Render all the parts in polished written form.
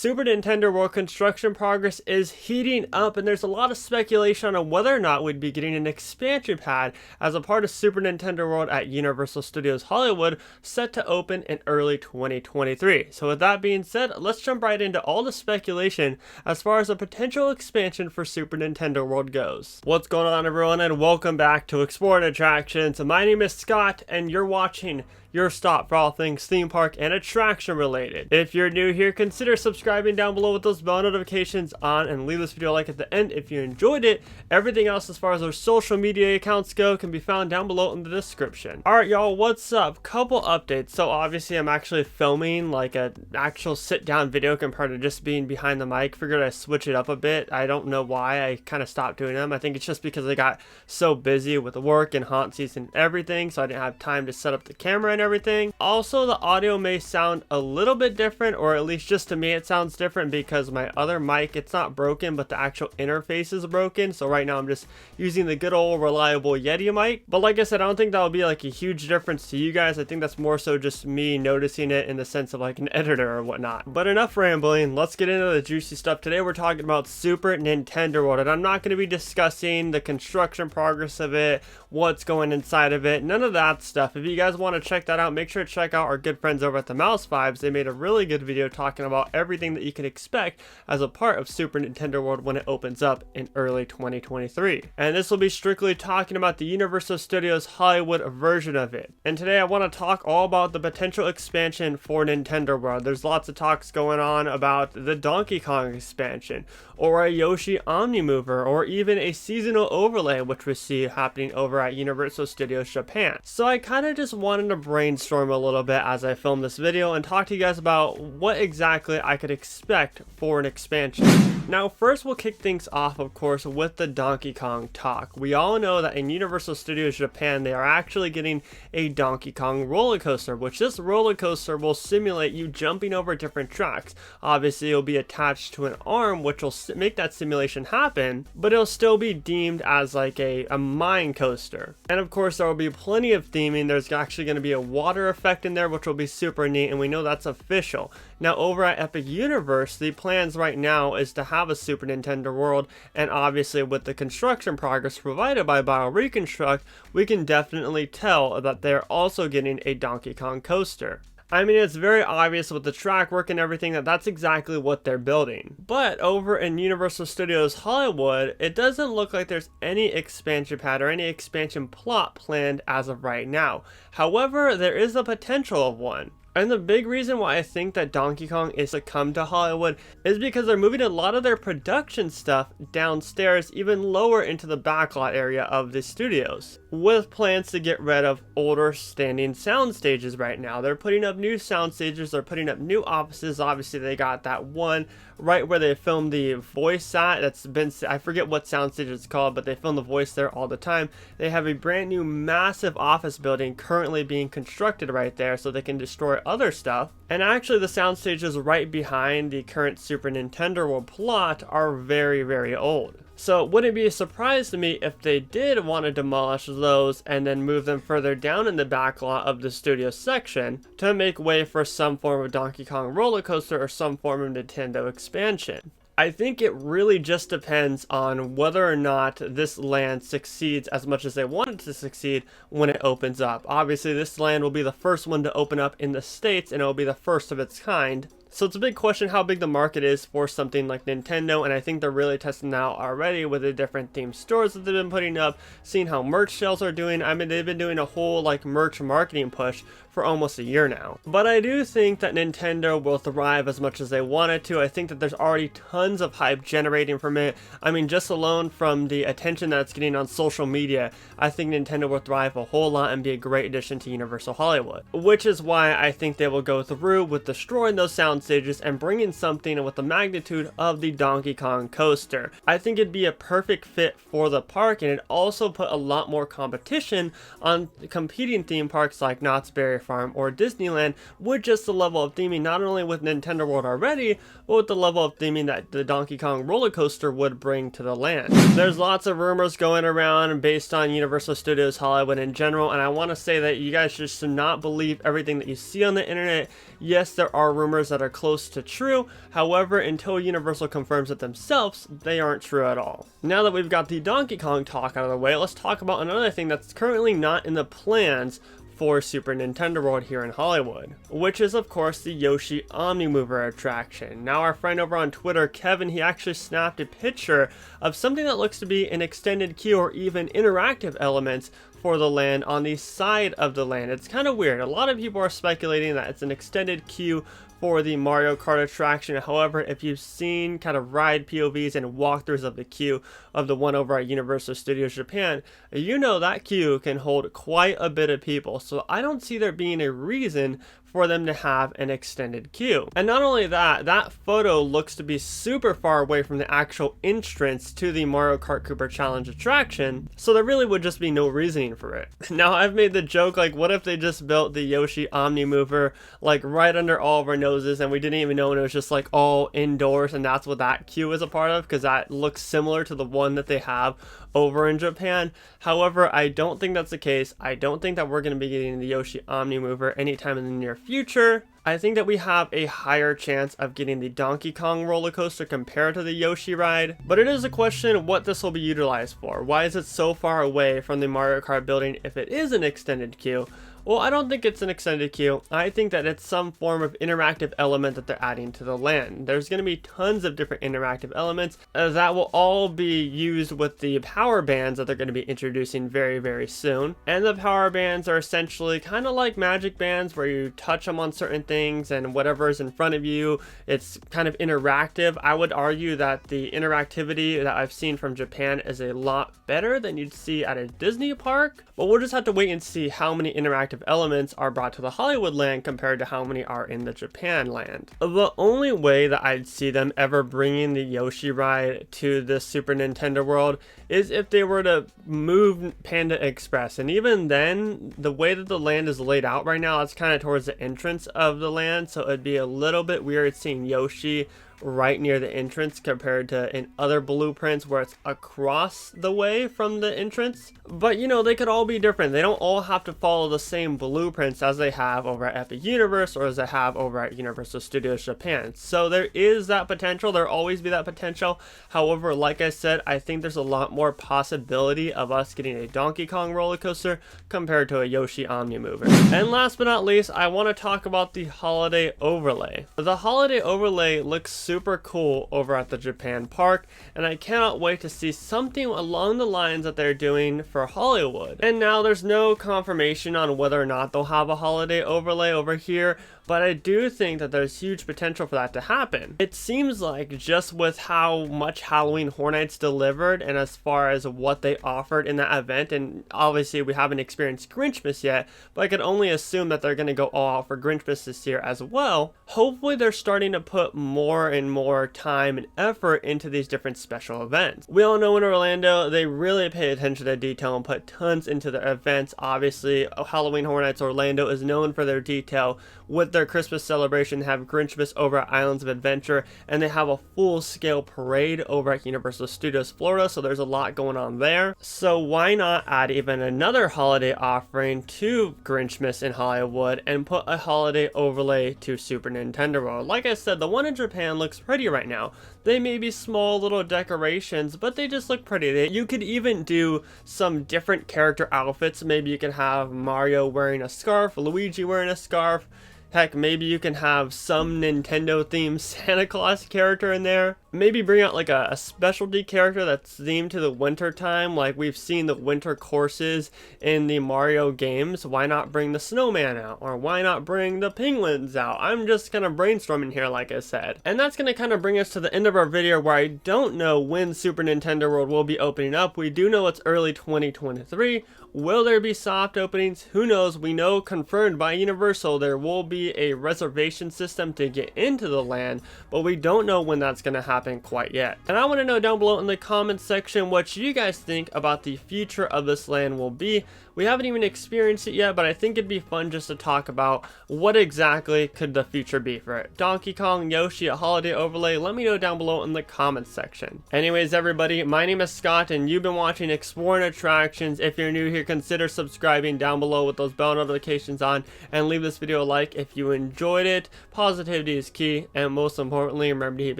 Super Nintendo World construction progress is heating up, and there's a lot of speculation on whether or not we'd be getting an expansion pad as a part of Super Nintendo World at Universal Studios Hollywood, set to open in early 2023. So with that being said, let's jump right into all the speculation as far as a potential expansion for Super Nintendo World goes. What's going on, everyone, and welcome back to Exploring Attractions. My name is Scott, and you're watching your stop for all things theme park and attraction related. If you're new here, consider subscribing down below with those bell notifications on, and leave this video a like at the end if you enjoyed it. Everything else as far as our social media accounts go can be found down below in the description. Alright y'all, what's up? Couple updates. So obviously I'm actually filming like an actual sit down video compared to just being behind the mic. Figured I'd switch it up a bit. I don't know why I kind of stopped doing them. I think it's just because I got so busy with work and haunt season and everything, so I didn't have time to set up the camera and everything. Also, the audio may sound a little bit different, or at least just to me it sounds different because my other mic, it's not broken, but the actual interface is broken. So right now I'm just using the good old reliable Yeti mic. But like I said, I don't think that'll be like a huge difference to you guys. I think that's more so just me noticing it in the sense of like an editor or whatnot. But enough rambling, let's get into the juicy stuff. Today we're talking about Super Nintendo World, and I'm not going to be discussing the construction progress of it, what's going inside of it, none of that stuff. If you guys want to check that out, make sure to check out our good friends over at the Mouse Vibes. They made a really good video talking about everything that you can expect as a part of Super Nintendo World when it opens up in early 2023. And this will be strictly talking about the Universal Studios Hollywood version of it. And today I want to talk all about the potential expansion for Nintendo World. There's lots of talks going on about the Donkey Kong expansion, or a Yoshi Omnimover, or even a seasonal overlay, which we see happening over at Universal Studios Japan. So I kind of just wanted to brainstorm a little bit as I film this video and talk to you guys about what exactly I could expect for an expansion. Now first we'll kick things off, of course, with the Donkey Kong talk. We all know that in Universal Studios Japan they are actually getting a Donkey Kong roller coaster, which this roller coaster will simulate you jumping over different tracks. Obviously it'll be attached to an arm which will make that simulation happen, but it'll still be deemed as like a mine coaster. And of course there will be plenty of theming. There's actually going to be a water effect in there which will be super neat, and we know that's official. Now over at Epic Universe, the plans right now is to have a Super Nintendo World, and obviously with the construction progress provided by BioReconstruct, we can definitely tell that they're also getting a Donkey Kong coaster. I mean, it's very obvious with the track work and everything that that's exactly what they're building. But over in Universal Studios Hollywood, it doesn't look like there's any expansion pad or any expansion plot planned as of right now. However, there is the potential of one. And the big reason why I think that Donkey Kong is to come to Hollywood is because they're moving a lot of their production stuff downstairs, even lower into the backlot area of the studios, with plans to get rid of older standing sound stages right now. They're putting up new sound stages, they're putting up new offices. Obviously they got that one right where they filmed the voice at, that's been, I forget what sound stage it's called, but they film the voice there all the time. They have a brand new massive office building currently being constructed right there so they can destroy other stuff. And actually the sound stages right behind the current Super Nintendo World plot are very, very old. So it wouldn't be a surprise to me if they did want to demolish those and then move them further down in the backlot of the studio section to make way for some form of Donkey Kong roller coaster or some form of Nintendo expansion. I think it really just depends on whether or not this land succeeds as much as they want it to succeed when it opens up. Obviously this land will be the first one to open up in the States, and it will be the first of its kind. So it's a big question how big the market is for something like Nintendo, and I think they're really testing out already with the different themed stores that they've been putting up, seeing how merch sales are doing. I mean, they've been doing a whole like merch marketing push for almost a year now. But I do think that Nintendo will thrive as much as they want it to. I think that there's already tons of hype generating from it. I mean, just alone from the attention that it's getting on social media, I think Nintendo will thrive a whole lot and be a great addition to Universal Hollywood. Which is why I think they will go through with destroying those sound stages and bringing something with the magnitude of the Donkey Kong coaster. I think it'd be a perfect fit for the park, and it also put a lot more competition on competing theme parks like Knott's Berry Farm or Disneyland with just the level of theming, not only with Nintendo World already, but with the level of theming that the Donkey Kong roller coaster would bring to the land. There's lots of rumors going around based on Universal Studios Hollywood in general, and I want to say that you guys just should not believe everything that you see on the internet. Yes, there are rumors that are close to true, however, until Universal confirms it themselves, they aren't true at all. Now that we've got the Donkey Kong talk out of the way, let's talk about another thing that's currently not in the plans for Super Nintendo World here in Hollywood, which is of course the Yoshi Omnimover attraction. Now our friend over on Twitter, Kevin, he actually snapped a picture of something that looks to be an extended queue or even interactive elements for the land on the side of the land. It's kind of weird. A lot of people are speculating that it's an extended queue for the Mario Kart attraction. However, if you've seen kind of ride POVs and walkthroughs of the queue of the one over at Universal Studios Japan, you know that queue can hold quite a bit of people. So I don't see there being a reason for them to have an extended queue. And not only that, that photo looks to be super far away from the actual entrance to the Mario Kart Cooper Challenge attraction, so there really would just be no reasoning for it. Now, I've made the joke, like, what if they just built the Yoshi Omnimover, like, right under all of our noses, and we didn't even know, and it was just, like, all indoors, and that's what that queue is a part of, because that looks similar to the one that they have over in Japan. However, I don't think that's the case. I don't think that we're going to be getting the Yoshi Omnimover anytime in the near future. I think that we have a higher chance of getting the Donkey Kong roller coaster compared to the Yoshi ride, but it is a question what this will be utilized for. Why is it so far away from the Mario Kart building if it is an extended queue? Well, I don't think it's an extended queue. I think that it's some form of interactive element that they're adding to the land. There's going to be tons of different interactive elements that will all be used with the power bands that they're going to be introducing very, very soon. And the power bands are essentially kind of like magic bands where you touch them on certain things and whatever is in front of you, it's kind of interactive. I would argue that the interactivity that I've seen from Japan is a lot better than you'd see at a Disney park, but we'll just have to wait and see how many interactive elements are brought to the Hollywood land compared to how many are in the Japan land. The only way that I'd see them ever bringing the Yoshi ride to the Super Nintendo World is if they were to move Panda Express, and even then, the way that the land is laid out right now, it's kind of towards the entrance of the land, so it'd be a little bit weird seeing Yoshi right near the entrance compared to in other blueprints where it's across the way from the entrance. But you know, they could all be different. They don't all have to follow the same blueprints as they have over at Epic Universe or as they have over at Universal Studios Japan. So there is that potential. There'll always be that potential. However, like I said, I think there's a lot more possibility of us getting a Donkey Kong roller coaster compared to a Yoshi Omnimover. And last but not least, I want to talk about the holiday overlay. The holiday overlay looks super cool over at the Japan park, and I cannot wait to see something along the lines that they're doing for Hollywood. And now there's no confirmation on whether or not they'll have a holiday overlay over here, but I do think that there's huge potential for that to happen. It seems like just with how much Halloween Horror Nights delivered and as far as what they offered in that event, and obviously we haven't experienced Grinchmas yet, but I could only assume that they're going to go all out for Grinchmas this year as well. Hopefully they're starting to put more and more time and effort into these different special events. We all know in Orlando, they really pay attention to detail and put tons into their events. Obviously, Halloween Horror Nights Orlando is known for their detail. With their Christmas celebration, they have Grinchmas over at Islands of Adventure, and they have a full-scale parade over at Universal Studios Florida, so there's a lot going on there. So why not add even another holiday offering to Grinchmas in Hollywood and put a holiday overlay to Super Nintendo World? Like I said, the one in Japan looks pretty right now. They may be small little decorations, but they just look pretty. You could even do some different character outfits. Maybe you can have Mario wearing a scarf, Luigi wearing a scarf. Heck, maybe you can have some Nintendo-themed Santa Claus character in there. Maybe bring out like a specialty character that's themed to the winter time, like we've seen the winter courses in the Mario games. Why not bring the snowman out? Or why not bring the penguins out? I'm just kind of brainstorming here, like I said. And that's going to kind of bring us to the end of our video, where I don't know when Super Nintendo World will be opening up. We do know it's early 2023. Will there be soft openings? Who knows? We know confirmed by Universal there will be a reservation system to get into the land, but we don't know when that's going to happen happen quite yet. And I want to know down below in the comments section what you guys think about the future of this land will be. We haven't even experienced it yet, but I think it'd be fun just to talk about what exactly could the future be for it. Donkey Kong, Yoshi, a holiday overlay, let me know down below in the comments section. Anyways, everybody, my name is Scott, and you've been watching Exploring Attractions. If you're new here, consider subscribing down below with those bell notifications on, and leave this video a like if you enjoyed it. Positivity is key, and most importantly, remember to keep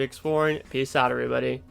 exploring. Peace out, everybody.